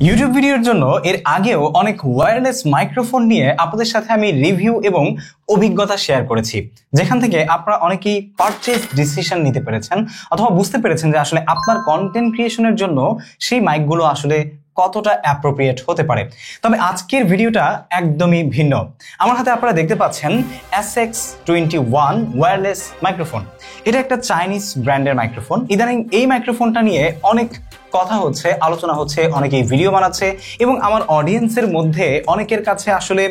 YouTube ভিডিওর জন্য এর আগেও অনেক ওয়্যারলেস মাইক্রোফোন নিয়ে আপনাদের সাথে আমি রিভিউ এবং অভিজ্ঞতা শেয়ার করেছি, যেখান থেকে আপনারা অনেকেই পারচেজ ডিসিশন নিতে পেরেছেন অথবা বুঝতে পেরেছেন যে আসলে আপনার কন্টেন্ট ক্রিয়েশনের জন্য সেই মাইকগুলো আসলে কতটা অ্যাপ্রোপ্রিয়েট হতে পারে। তবে আজকের ভিডিওটা একদমই ভিন্ন। আমার হাতে আপনারা দেখতে পাচ্ছেন SX21 ওয়্যারলেস মাইক্রোফোন। এটা একটা চাইনিজ ব্র্যান্ডের মাইক্রোফোন। ইদানিং এই মাইক্রোফোনটা নিয়ে অনেক কথা হচ্ছে, আলোচনা হচ্ছে, অনেকেই ভিডিও বানাচ্ছে এবং আমার অডিয়েন্সের মধ্যে অনেকের কাছে আসলে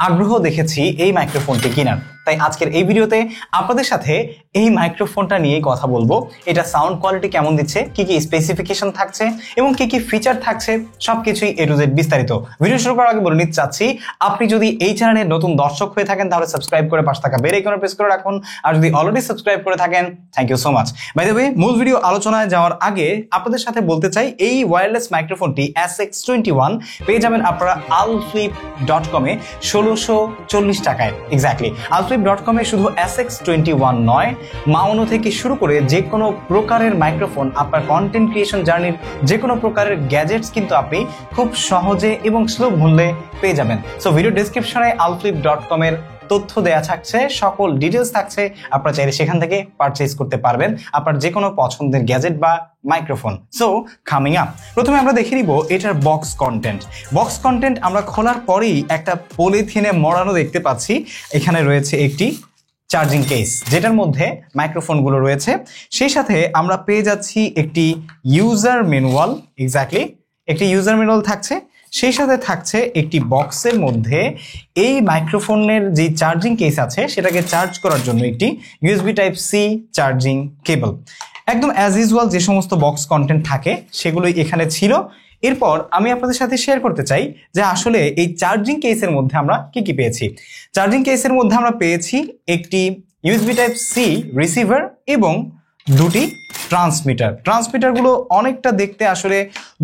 আগ্রহ দেখেছি এই মাইক্রোফোনটি কেনার। তাই আজকের এই ভিডিওতে আপনাদের সাথে এই মাইক্রোফোনটা নিয়েই কথা বলবো। এটা সাউন্ড কোয়ালিটি কেমন দিচ্ছে, কি কি স্পেসিফিকেশন থাকছে এবং কি কি ফিচার থাকছে, সবকিছুই A to Z বিস্তারিত। ভিডিও শুরু করার আগে বলে নিতে চাচ্ছি, আপনি যদি এই চ্যানেলের নতুন দর্শক হয়ে থাকেন তাহলে সাবস্ক্রাইব করে পাশে থাকা বেল আইকনে প্রেস করে রাখুন, আর যদি অলরেডি সাবস্ক্রাইব করে থাকেন thank you so much. By the way, মূল ভিডিও আলোচনায় যাওয়ার আগে আপনাদের সাথে বলতে চাই, এই ওয়্যারলেস মাইক্রোফোনটি SX21 পেয়ে যাবেন আপনারা alflip.com এ 1640 টাকায়। এক্স্যাক্টলি alflip.com এ শুধু SX21 নয়, মাউনো থেকে শুরু করে যে কোনো প্রকারের মাইক্রোফোন, আপনার কন্টেন্ট ক্রিয়েশন জার্নির যে কোনো প্রকারের গ্যাজেটস কিন্তু আপনি খুব সহজে এবং সুলভ মূল্যে পেয়ে যাবেন। সো ভিডিও ডেসক্রিপশনে alflip.com এর তথ্য দেয়া থাকছে, সকল ডিটেলস থাকছে, আপনারা চাইলে সেখান থেকে পারচেজ করতে পারবেন আপনার যে কোনো পছন্দের গ্যাজেট বা মাইক্রোফোন। সো কামিং আপ, প্রথমে আমরা দেখে নিব এটার বক্স কন্টেন্ট। বক্স কন্টেন্ট আমরা খোলার পরেই একটা পলিথিনে মোড়ানো দেখতে পাচ্ছি। এখানে রয়েছে একটি চার্জিং কেস যেটার মধ্যে মাইক্রোফোনগুলো রয়েছে, সেই সাথে আমরা পেয়ে যাচ্ছি একটি ইউজার ম্যানুয়াল। এক্স্যাক্টলি একটি ইউজার ম্যানুয়াল থাকছে, সেই সাথে থাকছে একটি বক্সের মধ্যে এই মাইক্রোফোনের যে চার্জিং কেস আছে সেটাকে চার্জ করার জন্য একটি USB Type-C চার্জিং কেবল। একদম অ্যাজ ইউজুয়াল যে সমস্ত বক্স কন্টেন্ট থাকে সেগুলোই এখানে ছিল। এরপর আমি আপনাদের সাথে শেয়ার করতে চাই যে আসলে এই চার্জিং কেসের মধ্যে আমরা কি কি পেয়েছি। চার্জিং কেসের মধ্যে আমরা পেয়েছি একটি USB Type-C রিসিভার এবং দুটি ট্রান্সমিটারগুলো অনেকটা দেখতে আসলে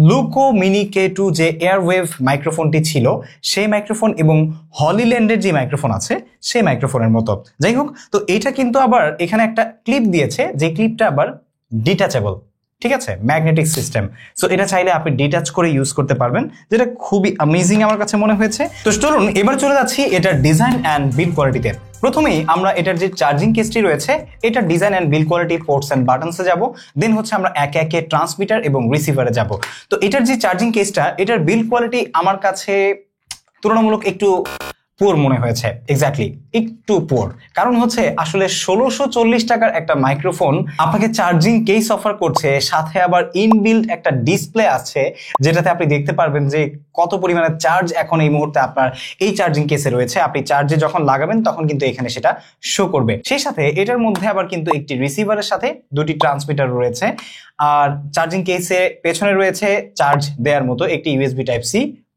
লুকো মিনি K2 যে এয়ারওয়েভ মাইক্রোফোনটি ছিল সেই মাইক্রোফোন এবং হলিল্যান্ডের যে মাইক্রোফোন আছে সেই মাইক্রোফোনের মতো। যাই হোক, তো এটা কিন্তু আবার এখানে একটা ক্লিপ দিয়েছে, যে ক্লিপটা আবার ডিটাচেবল, ঠিক আছে, ম্যাগনেটিক সিস্টেম। সো এটা চাইলে আপনি ডিটাচ করে ইউজ করতে পারবেন, যেটা খুবই অ্যামেজিং আমার কাছে মনে হয়েছে। তো চলুন এবার চলে যাচ্ছি এটার ডিজাইন অ্যান্ড বিল্ড কোয়ালিটিতে। প্রথমেই আমরা এটার যে চার্জিং কেসটি রয়েছে এটার design and build quality, ports and বাটনসে যাব, দেন হচ্ছে আমরা একে একে ট্রান্সমিটার এবং রিসিভারে যাব। তো এটার যে চার্জিং কেসটা, এটার বিল্ড কোয়ালিটি আমার কাছে তুলনামূলক একটু পুয়ার মনে হয়েছে। এক্স্যাক্টলি একটু পুয়ার, কারণ হচ্ছে আসলে 1640 টাকার একটা মাইক্রোফোন আপনাকে চার্জিং কেস অফার করছে, সাথে আবার ইনবিল্ড একটা ডিসপ্লে আছে যেটাতে আপনি দেখতে পারবেন যে কত পরিমাণে চার্জ এখন এই মুহূর্তে আপনার এই চার্জিং কেসে রয়েছে। আপনি চার্জে যখন লাগাবেন তখন কিন্তু এখানে সেটা শো করবে। সেই সাথে এটার মধ্যে আবার কিন্তু একটি রিসিভারের সাথে দুটি ট্রান্সমিটার রয়েছে, আর চার্জিং কেসে পেছনে রয়েছে চার্জ দেওয়ার মতো একটি USB Type-C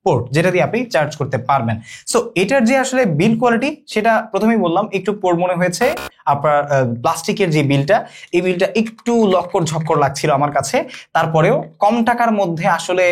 পোর্ট যেটা দিয়ে আপনি চার্জ করতে পারবেন। সো এটার যে আসলে বিল্ড কোয়ালিটি সেটা প্রথমেই বললাম একটু পোর মনে হয়েছে। আপনার প্লাস্টিকের যে বিলটা, এই বিলটা একটু লক্কর ঝক্কর লাগছিল আমার কাছে, তারপরেও কম টাকার মধ্যে আসলে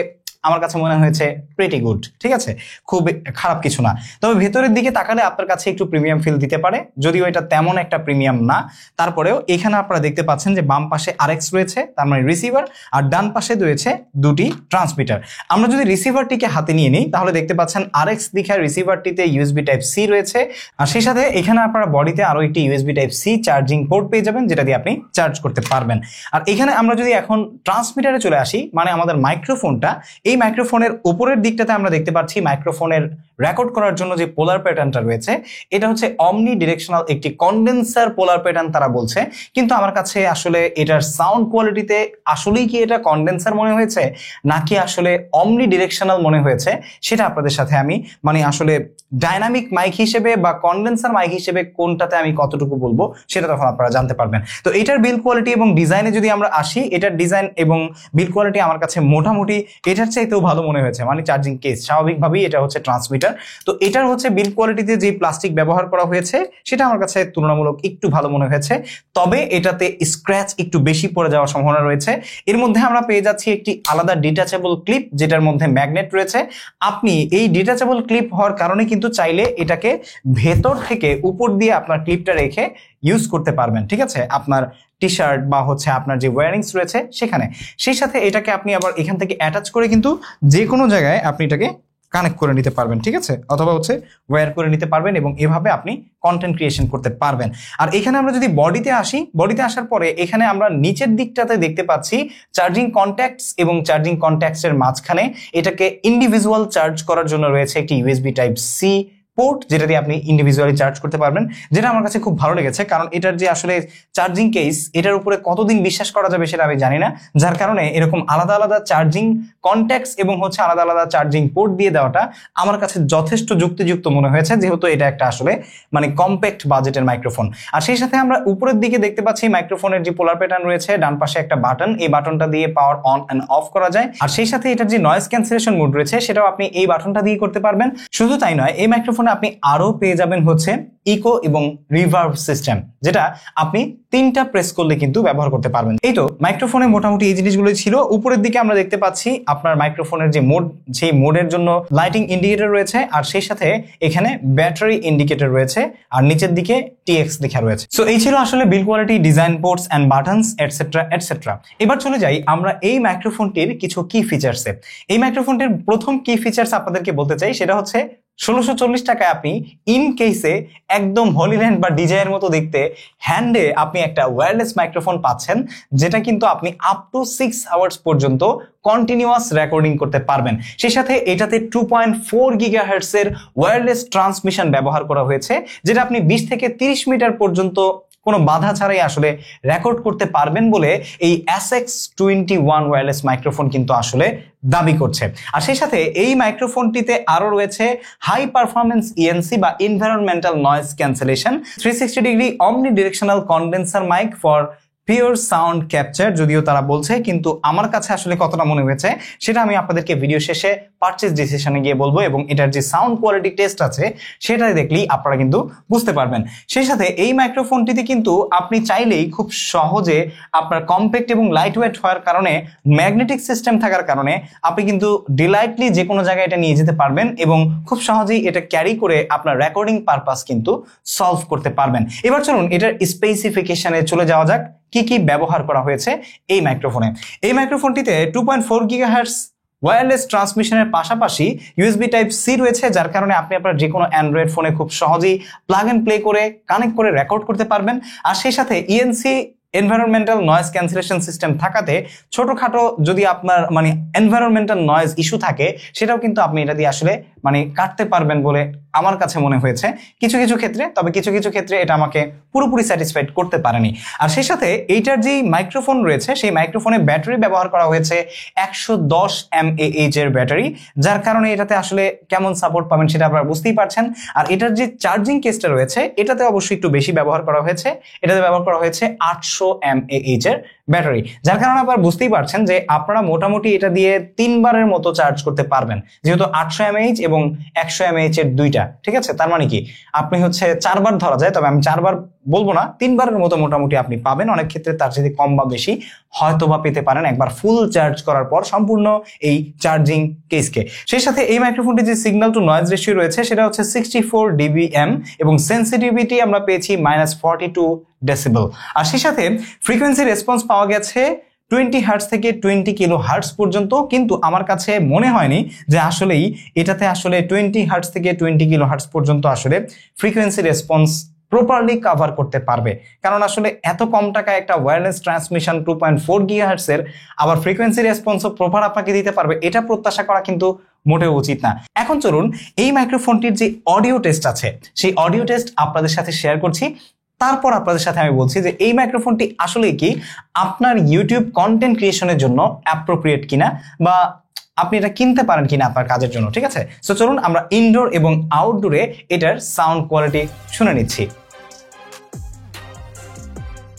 আমার কাছে মনে হয়েছে প্রিটি গুড, ঠিক আছে, খুব খারাপ কিছু না। তবে ভেতরের দিকে তাকালে আপনার কাছে একটু প্রিমিয়াম ফিল দিতে পারে, যদিও এটা তেমন একটা প্রিমিয়াম না। তারপরেও এখানে আপনারা দেখতে পাচ্ছেন যে বাম পাশে RX রয়েছে, তার মানে রিসিভার, আর ডান পাশে রয়েছে দুটি ট্রান্সমিটার। আমরা যদি রিসিভারটিকে হাতে নিয়ে নিই তাহলে দেখতে পাচ্ছেন RX দিকে রিসিভারটিতে USB Type-C রয়েছে, আর সেই সাথে এখানে আপনারা বডিতে আরো একটি USB Type-C চার্জিং পোর্ট পেয়ে যাবেন যেটা দিয়ে আপনি চার্জ করতে পারবেন। আর এখানে আমরা যদি এখন ট্রান্সমিটারে চলে আসি, মানে আমাদের মাইক্রোফোনটা, এই মাইক্রোফোনের উপরের দিকটাতে আমরা দেখতে পাচ্ছি মাইক্রোফোনের রেকর্ড করার জন্য যে পোলার প্যাটার্নটা রয়েছে এটা হচ্ছে অমনি ডিরেকশনাল একটি কন্ডেন্সার পোলার প্যাটার্ন তারা বলছে, কিন্তু আমার কাছে আসলে এটার সাউন্ড কোয়ালিটিতে আসলেই কি এটা কন্ডেন্সার মনে হয়েছে নাকি আসলে অমনি ডিরেকশনাল মনে হয়েছে সেটা আপনাদের সাথে আমি আসলে ডাইনামিক মাইক হিসেবে বা কন্ডেন্সার মাইক হিসেবে কোনটাতে আমি কতটুকু বলবো সেটা তখন আপনারা জানতে পারবেন। তো এটার বিল্ড কোয়ালিটি এবং ডিজাইনে যদি আমরা আসি, এটার ডিজাইন এবং বিল্ড কোয়ালিটি আমার কাছে মোটামুটি এটার চাইতেও ভালো মনে হয়েছে। মানে চার্জিং কেস স্বাভাবিকভাবেই এটা হচ্ছে ট্রান্সমিটার, তো এটার হচ্ছে বিল্ড কোয়ালিটিতে যে প্লাস্টিক ব্যবহার করা হয়েছে সেটা আমার কাছে তুলনামূলক একটু ভালো মনে হয়েছে। তবে এটাতে স্ক্র্যাচ একটু বেশি পড়ে যাওয়ার সম্ভাবনা রয়েছে। এর মধ্যে আমরা পেয়ে যাচ্ছি একটি আলাদা ডিটাচেবল ক্লিপ যেটার মধ্যে ম্যাগনেট রয়েছে। আপনি এই ডিটাচেবল ক্লিপ হওয়ার কারণে কিন্তু চাইলে এটাকে ভেতর থেকে উপর দিয়ে আপনার ক্লিপটা রেখে ইউজ করতে পারবেন, ঠিক আছে, আপনার টি শার্ট বা হচ্ছে আপনার যে ওয়ারিংস রয়েছে সেখানে। সেই সাথে এটাকে আপনি আবার এখান থেকে অ্যাটাচ করে কিন্তু যে কোনো জায়গায় আপনি এটাকে কানেক্ট করে নিতে পারবেন, ঠিক আছে, অথবা হচ্ছে ওয়্যার করে নিতে পারবেন এবং এভাবে আপনি কন্টেন্ট ক্রিয়েশন করতে পারবেন। আর এখানে আমরা যদি বডিতে আসি, বডিতে আসার পরে এখানে আমরা নিচের দিকটাতে দেখতে পাচ্ছি চার্জিং কন্ট্যাক্টস, এবং চার্জিং কন্ট্যাক্টস এর মাঝখানে এটাকে ইন্ডিভিজুয়াল চার্জ করার জন্য রয়েছে একটি ইউএসবি টাইপ সি পোর্ট, যেটা দিয়ে আপনি ইন্ডিভিজুয়ালি চার্জ করতে পারবেন, যেটা আমার কাছে খুব ভালো লেগেছে। কারণ এটার যে আসলে চার্জিং কেস, এটার উপরে কতদিন বিশ্বাস করা যাবে সেটা আমি জানি না, যার কারণে এরকম আলাদা আলাদা চার্জিং কন্ট্যাক্টস এবং হচ্ছে আলাদা আলাদা চার্জিং পোর্ট দিয়ে দেওয়াটা আমার কাছে যথেষ্ট যুক্তিযুক্ত মনে হয়েছে, যেহেতু এটা একটা আসলে মানে কম্প্যাক্ট বাজেটের মাইক্রোফোন। আর সেই সাথে আমরা উপরের দিকে দেখতে পাচ্ছি মাইক্রোফোনের যে পোলার প্যাটার্ন রয়েছে, ডান পাশে একটা বাটন, এই বাটনটা দিয়ে পাওয়ার অন অ্যান্ড অফ করা যায়। আর সেই সাথে এটার যে নয়েজ ক্যান্সেলেশন মোড রয়েছে সেটাও আপনি এই বাটনটা দিয়ে করতে পারবেন। শুধু তাই নয়, এই মাইক্রোফোনে আপনি আরো পেয়ে যাবেন হচ্ছে ইকো এবং রিভার্ব সিস্টেম, যেটা আপনি 3টা প্রেস করলে কিন্তু ব্যবহার করতে পারবেন। এই তো মাইক্রোফোনে মোটামুটি এই জিনিসগুলোই ছিল। উপরের দিকে আমরা দেখতে পাচ্ছি আপনার মাইক্রোফোনের যে মোড, সেই মোডের জন্য লাইটিং ইন্ডিকেটর রয়েছে, আর সেই সাথে এখানে ব্যাটারি ইন্ডিকেটর রয়েছে, আর নিচের দিকে টিএক্স লেখা রয়েছে। সো এই ছিল আসলে build quality, design, ports and buttons etcetera etcetera. এবার চলে যাই আমরা এই মাইক্রোফোনটির কিছু কি ফিচার্সে। এই মাইক্রোফোনটির প্রথম কি ফিচার্স আপনাদেরকে বলতে চাই, সেটা হচ্ছে 1640 টাকায় আপনি ইন কেসে একদম হলিল্যান্ড বা ডিজাইয়ের মতো দেখতে হ্যান্ডে আপনি একটা ওয়্যারলেস মাইক্রোফোন পাচ্ছেন, যেটা কিন্তু আপনি আপ টু 6 আওয়ার্স পর্যন্ত কন্টিনিউয়াস রেকর্ডিং করতে পারবেন। সেই সাথে এটাতে 2.4 গিগাহার্টজ এর ওয়্যারলেস ট্রান্সমিশন ব্যবহার করা হয়েছে, যেটা আপনি 20 থেকে 30 মিটার পর্যন্ত কোনো বাধা ছাড়াই আসলে রেকর্ড করতে পারবেন বলে এই SX21 ওয়্যারলেস মাইক্রোফোন কিন্তু আসলে দাবি করছে। আর সেই সাথে এই মাইক্রোফোনটিতে আরো রয়েছে হাই পারফরমেন্স ইএনসি বা environmental noise cancellation, 360 degree omnidirectional condenser mic for pure sound capture, যদিও তারা বলছে, কিন্তু আমার কাছে আসলে কতটা মনে হয়েছে সেটা আমি আপনাদেরকে ভিডিও শেষে পারচেজ ডিসিশনে গিয়ে বলবো, এবং এটার যে সাউন্ড কোয়ালিটি টেস্ট আছে সেটাই দেখলেই আপনারা কিন্তু বুঝতে পারবেন। সেই সাথে এই মাইক্রোফোনটিতে কিন্তু আপনি চাইলেই খুব সহজে আপনার কম্প্যাক্ট এবং লাইট ওয়েট হওয়ার কারণে, ম্যাগনেটিক সিস্টেম থাকার কারণে আপনি কিন্তু ডিলাইটলি যে কোনো জায়গায় এটা নিয়ে যেতে পারবেন এবং খুব সহজেই এটা ক্যারি করে আপনার রেকর্ডিং পারপাস কিন্তু সলভ করতে পারবেন। এবার চলুন এটার স্পেসিফিকেশনে চলে যাওয়া যাক, কি কি ব্যবহার করা হয়েছে এই মাইক্রোফোনে। এই মাইক্রোফোনটিতে 2.4 গিগাহার্টজ ওয়্যারলেস ট্রান্সমিশনের পাশাপাশি ইউএসবি টাইপ সি রয়েছে, যার কারণে আপনি আপনার যে কোনো অ্যান্ড্রয়েড ফোনে খুব সহজেই প্লাগ এন্ড প্লে করে কানেক্ট করে রেকর্ড করতে পারবেন। আর সেই সাথে ENC environmental noise cancellation system থাকাতে ছোটখাটো যদি আপনার মানে এনভায়রনমেন্টাল নয়েজ ইস্যু থাকে, সেটাও কিন্তু আপনি এটা দিয়ে আসলে মানে কাটতে পারবেন বলে আমার কাছে মনে হয়েছে কিছু কিছু ক্ষেত্রে। তবে কিছু কিছু ক্ষেত্রে এটা আমাকে পুরোপুরি স্যাটিসফাইড করতে পারেনি। আর সেই সাথে এইটার যে মাইক্রোফোন রয়েছে, সেই মাইক্রোফোনে ব্যাটারি ব্যবহার করা হয়েছে 110 mAh এর ব্যাটারি, যার কারণে এটাতে আসলে কেমন সাপোর্ট পাবেন সেটা আপনারা বুঝতেই পারছেন। আর এটার যে চার্জিং কেসটা রয়েছে, এটাতে অবশ্যই একটু বেশি ব্যবহার করা হয়েছে, এটাতে ব্যবহার করা হয়েছে 800 mAh এর ব্যাটারি, যার কারণে আপনারা বুঝতেই পারছেন যে আপনারা মোটামুটি এটা দিয়ে 3 বারের মতো চার্জ করতে পারবেন, যেহেতু 800 mAh এবং 100 mAh এর দুইটা, ঠিক আছে। তার মানে কি আপনি হচ্ছে 4 বার ধরা যায়, তবে আমি 4 বার বলবো না, 3 বারের মতো মোটামুটি আপনি পাবেন। অনেক ক্ষেত্রে তার যদি কম বা বেশি হয়তো বা পেতে পারেন একবার ফুল চার্জ করার পর সম্পূর্ণ এই চার্জিং কেসকে। সেই সাথে এই মাইক্রোফোনটি যে সিগন্যাল টু নয়েজ রেশিও রয়েছে সেটা হচ্ছে 64 dBm এবং সেন্সিটিভিটি আমরা পেয়েছি -42 ডেসিবেল। আর সেই সাথে ফ্রিকোয়েন্সি রেসপন্স পাওয়া গেছে 20 হার্টজ থেকে 20 কিলো হার্টজ পর্যন্ত, কিন্তু আমার কাছে মনে হয়নি যে আসলেই এটাতে আসলে 20 হার্টজ থেকে 20 কিলো হার্টজ পর্যন্ত আসলে ফ্রিকোয়েন্সি রেসপন্স প্রপারলি কভার করতে পারবে। কারণ আসলে এত কম টাকায় একটা ওয়্যারলেস ট্রান্সমিশন 2.4 গিগাহার্টজ এর আবার ফ্রিকোয়েন্সি রেসপন্সও প্রপার আপনাকে দিতে পারবে, এটা প্রত্যাশা করা কিন্তু মোটেও উচিত না। এখন চলুন এই মাইক্রোফোনটির যে অডিও টেস্ট আছে, সেই অডিও টেস্ট আপনাদের সাথে শেয়ার করছি। তারপর আপনাদের সাথে আমি বলছি যে এই মাইক্রোফোনটি আসলে কি আপনার ইউটিউব কন্টেন্ট ক্রিয়েশনের জন্য অ্যাপ্রোপ্রিয়েট কিনা, বা আপনি এটা কিনতে পারেন কিনা আপনার কাজের জন্য, ঠিক আছে। সো চলুন আমরা ইনডোর এবং আউটডোরে এটার সাউন্ড কোয়ালিটি শুনে নিচ্ছি।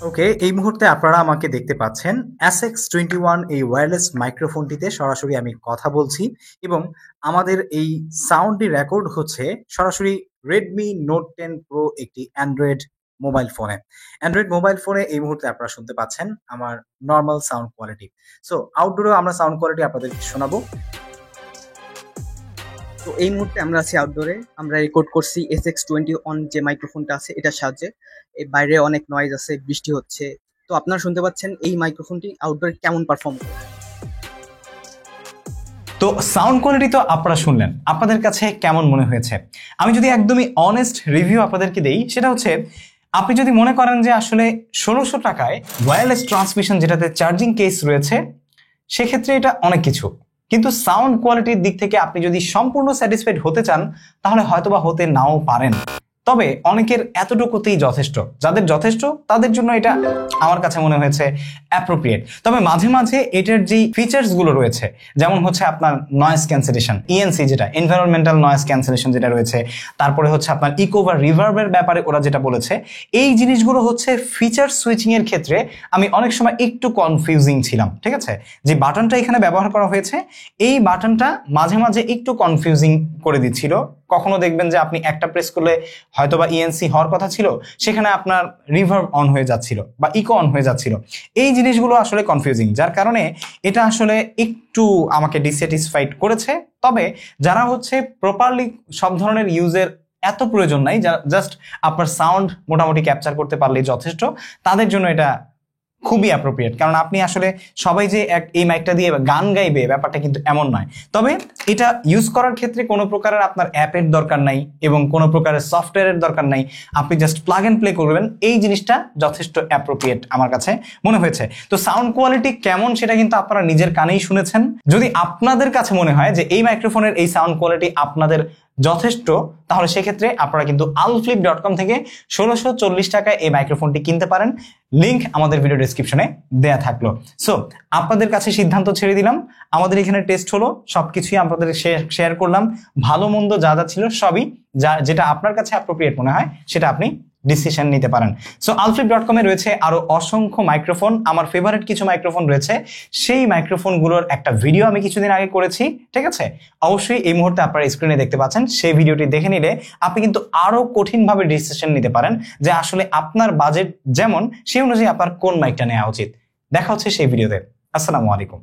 ওকে, এই মুহূর্তে আপনারা আমাকে দেখতে পাচ্ছেন SX21 এই ওয়্যারলেস মাইক্রোফোনটিতে সরাসরি আমি কথা বলছি, এবং আমাদের এই সাউন্ডটি রেকর্ড হচ্ছে সরাসরি Redmi Note 10 Pro একটি অ্যান্ড্রয়েড মোবাইল ফোনে এই মুহূর্তে আপনারা শুনতে পাচ্ছেন আমার নর্মাল সাউন্ড কোয়ালিটি। সো আউটডোরেও আমরা সাউন্ড কোয়ালিটি আপনাদের শোনাবো। তো এই মুহূর্তে আমরা আছি আউটডোরে, আমরা রেকর্ড করছি SX21 যে মাইক্রোফোনটা আছে এটার সাহায্যে। এই বাইরে অনেক নয়েজ আছে, বৃষ্টি হচ্ছে, তো আপনারা শুনতে পাচ্ছেন এই মাইক্রোফোনটি আউটডোরে কেমন পারফর্ম করে। তো সাউন্ড কোয়ালিটি তো আপনারা শুনলেন, আপনাদের কাছে কেমন মনে হয়েছে? আমি যদি একদমই অনেস্ট রিভিউ আপনাদেরকে দেই, সেটা হচ্ছে আপনি যদি মনে করেন যে আসলে 1600 টাকায় ওয়্যারলেস ট্রান্সমিশন যেটাতে চার্জিং কেস রয়েছে, সেক্ষেত্রে এটা অনেক কিছু, কিন্তু সাউন্ড কোয়ালিটির দিক থেকে আপনি যদি সম্পূর্ণ স্যাটিসফাইড হতে চান তাহলে হয়তোবা হতে নাও পারেন। তবে অনেকের এতটুকুতেই যথেষ্ট, যাদের যথেষ্ট তাদের জন্য এটা আমার কাছে মনে হয়েছে অ্যাপ্রোপ্রিয়েট। তবে মাঝে মাঝে এটার যে ফিচার্স গুলো রয়েছে, যেমন হচ্ছে আপনার নয়েজ ক্যান্সেলেশন, ইএনসি যেটা এনভায়রনমেন্টাল নয়েজ ক্যান্সেলেশন যেটা রয়েছে, তারপরে হচ্ছে আপনার ইকো বা রিভার্বের ব্যাপারে ওরা যেটা বলেছে, এই জিনিসগুলো হচ্ছে ফিচার সুইচিং এর ক্ষেত্রে আমি অনেক সময় একটু কনফিউজিং ছিলাম। ঠিক আছে, যে বাটনটা এখানে ব্যবহার করা হয়েছে, এই বাটনটা মাঝে মাঝে একটু কনফিউজিং করে দিচ্ছিল। কখনো দেখবেন যে আপনি একটা প্রেস করলে হয়তোবা ইএনসি হওয়ার কথা ছিল, সেখানে আপনার রিভার্ব অন হয়ে যাচ্ছিল বা ইকো অন হয়ে যাচ্ছিল। এই জিনিসগুলো আসলে কনফিউজিং, যার কারণে এটা আসলে একটু আমাকে ডিস্যাটিসফাইড করেছে। তবে যারা হচ্ছে প্রপারলি সব ধরনের ইউজের এত প্রয়োজন নাই, জাস্ট আপনার সাউন্ড মোটামুটি ক্যাপচার করতে পারলেই যথেষ্ট, তাদের জন্য এটা খুবই অ্যাপ্রোপ্রিয়েট। কারণ আপনি আসলে সবাই যে এই মাইকটা দিয়ে গান গাইবে ব্যাপারটা কিন্তু এমন নয়। তবে এটা ইউজ করার ক্ষেত্রে কোনো প্রকারের আপনার অ্যাপের দরকার নাই এবং কোনো প্রকারের সফটওয়্যারের দরকার নাই, আপনি জাস্ট প্লাগ অ্যান্ড প্লে করবেন। এই জিনিসটা যথেষ্ট অ্যাপ্রোপ্রিয়েট আমার কাছে মনে হয়েছে। তো সাউন্ড কোয়ালিটি কেমন সেটা কিন্তু আপনারা নিজের কানেই শুনেছেন। যদি আপনাদের কাছে মনে হয় যে এই মাইক্রোফোনের এই সাউন্ড কোয়ালিটি আপনাদের যথেষ্ট, তাহলে সেক্ষেত্রে আপনারা কিন্তু alflip.com থেকে 1640 টাকায় এই মাইক্রোফোনটি কিনতে পারেন। লিংক আমাদের ভিডিও ডেসক্রিপশনে দেয়া থাকলো। সো আপনাদের কাছে সিদ্ধান্ত ছেড়ে দিলাম। আমাদের এখানে টেস্ট হলো, সবকিছুই আপনাদের শেয়ার করলাম, ভালো মন্দ যা যা ছিল সবই, যেটা আপনার কাছে অ্যাপ্রোপ্রিয়েট মনে হয় সেটা আপনি ডিসিশন নিতে পারেন। সো alflip.com এ রয়েছে আরো অসংখ্য মাইক্রোফোন। আমার ফেভারিট কিছু মাইক্রোফোন রয়েছে, সেই মাইক্রোফোনগুলোর একটা ভিডিও আমি কিছুদিন আগে করেছি। ঠিক আছে, অবশ্যই এই মুহূর্তে আপনারা স্ক্রিনে দেখতে পাচ্ছেন। সেই ভিডিওটি দেখে নিলে আপনি কিন্তু আরো কঠিনভাবে ডিসিশন নিতে পারেন যে আসলে আপনার বাজেট যেমন সেই অনুযায়ী আপনার কোন মাইকটা নেওয়া উচিত। দেখা হচ্ছে সেই ভিডিওতে। আসসালামু আলাইকুম।